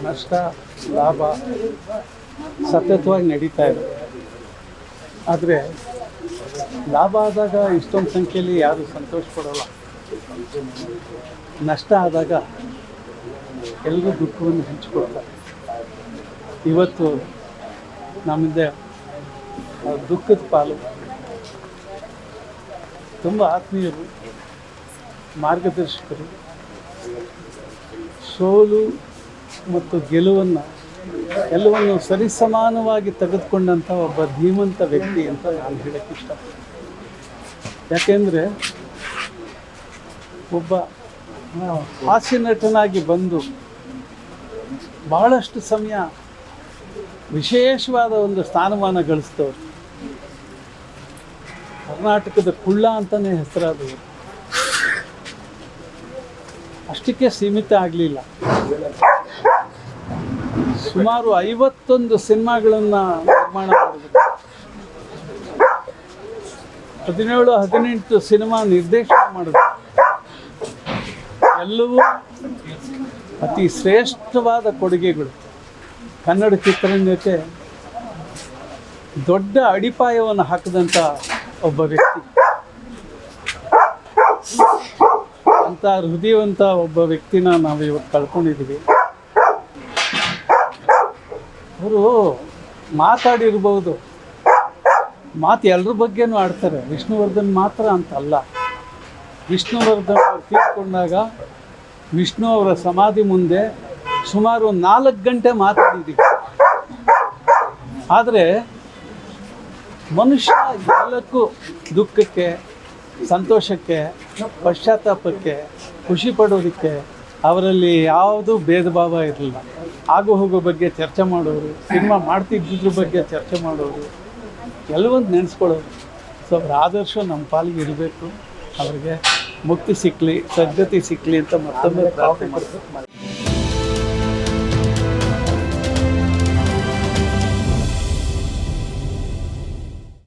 ನಷ್ಟ ಲಾಭ ಸತತವಾಗಿ ನಡೀತಾ ಇದೆ. ಆದರೆ ಲಾಭ ಆದಾಗ ಇಷ್ಟೊಂದು ಸಂಖ್ಯೆಯಲ್ಲಿ ಯಾರು ಸಂತೋಷ ಪಡೋಲ್ಲ. ನಷ್ಟ ಆದಾಗ ಎಲ್ಲರೂ ದುಃಖವನ್ನು ಹಂಚಿಕೊಡ್ತಾರೆ. ಇವತ್ತು ನಮ್ಮಿಂದ ದುಃಖದ ಪಾಲು ತುಂಬ ಆತ್ಮೀಯರು, ಮಾರ್ಗದರ್ಶಕರು, ಸೋಲು ಮತ್ತು ಗೆಲುವನ್ನು ಎಲ್ಲವನ್ನು ಸರಿಸಮಾನವಾಗಿ ತೆಗೆದುಕೊಂಡಂಥ ಒಬ್ಬ ಧೀಮಂತ ವ್ಯಕ್ತಿ ಅಂತ ನಾನು ಹೇಳೋಕ್ಕೆ ಇಷ್ಟಪಡ್ತೀನಿ. ಯಾಕೆಂದರೆ ಒಬ್ಬ ಹಾಸ್ಯ ನಟನಾಗಿ ಬಂದು ಬಹಳಷ್ಟು ಸಮಯ ವಿಶೇಷವಾದ ಒಂದು ಸ್ಥಾನಮಾನ ಗಳಿಸಿದವರು, ಕರ್ನಾಟಕದ ಕುಳ್ಳ ಅಂತಲೇ ಹೆಸರಾದವರು. ಅಷ್ಟಕ್ಕೆ ಸೀಮಿತ ಆಗಲಿಲ್ಲ. ಸುಮಾರು 51 ಸಿನಿಮಾಗಳನ್ನು ನಿರ್ಮಾಣ ಮಾಡಿದರು. 17-18 ಸಿನಿಮಾ ನಿರ್ದೇಶನ ಮಾಡಿದ್ರು. ಎಲ್ಲವೂ ಅತಿ ಶ್ರೇಷ್ಠವಾದ ಕೊಡುಗೆಗಳು. ಕನ್ನಡ ಚಿತ್ರರಂಗಕ್ಕೆ ದೊಡ್ಡ ಅಡಿಪಾಯವನ್ನು ಹಾಕಿದಂಥ ಒಬ್ಬ ವ್ಯಕ್ತಿ. ಅಂಥ ಹೃದಯವಂತ ಒಬ್ಬ ವ್ಯಕ್ತಿನ ನಾವು ಇವತ್ತು ಕಳ್ಕೊಂಡಿದ್ದೀವಿ. ಅವರು ಮಾತಾಡಿರ್ಬೋದು, ಮಾತು ಎಲ್ಲರ ಬಗ್ಗೆನೂ ಆಡ್ತಾರೆ. ವಿಷ್ಣುವರ್ಧನ್ ಮಾತ್ರ ಅಂತಲ್ಲ. ವಿಷ್ಣುವರ್ಧನ್ ಅವರು ತೀರ್ಕೊಂಡಾಗ ವಿಷ್ಣು ಅವರ ಸಮಾಧಿ ಮುಂದೆ ಸುಮಾರು 4 ಗಂಟೆ ಮಾತಾಡಿದ್ದೀವಿ. ಆದರೆ ಮನುಷ್ಯ ಎಲ್ಲಕ್ಕೂ ದುಃಖಕ್ಕೆ, ಸಂತೋಷಕ್ಕೆ, ಪಶ್ಚಾತ್ತಾಪಕ್ಕೆ, ಖುಷಿ ಪಡೋದಕ್ಕೆ ಅವರಲ್ಲಿ ಯಾವುದೂ ಭೇದ ಭಾವ ಇರಲಿಲ್ಲ. ಆಗು ಹೋಗೋ ಬಗ್ಗೆ ಚರ್ಚೆ ಮಾಡೋರು, ಸಿನಿಮಾ ಮಾಡ್ತಿದ್ದಿದ್ರ ಬಗ್ಗೆ ಚರ್ಚೆ ಮಾಡೋರು, ಎಲ್ಲವೊಂದು ನೆನೆಸ್ಕೊಳ್ಳೋರು. ಸೊ ಅವರ ಆದರ್ಶ ನಮ್ಮ ಪಾಲಿಗೆ ಇರಬೇಕು. ಅವರಿಗೆ ಮುಕ್ತಿ ಸಿಕ್ಕಲಿ, ಸದ್ಗತಿ ಸಿಕ್ಕಲಿ ಅಂತ ಮತ್ತೊಮ್ಮೆ ಪ್ರಾರ್ಥನೆ ಮಾಡಬೇಕು.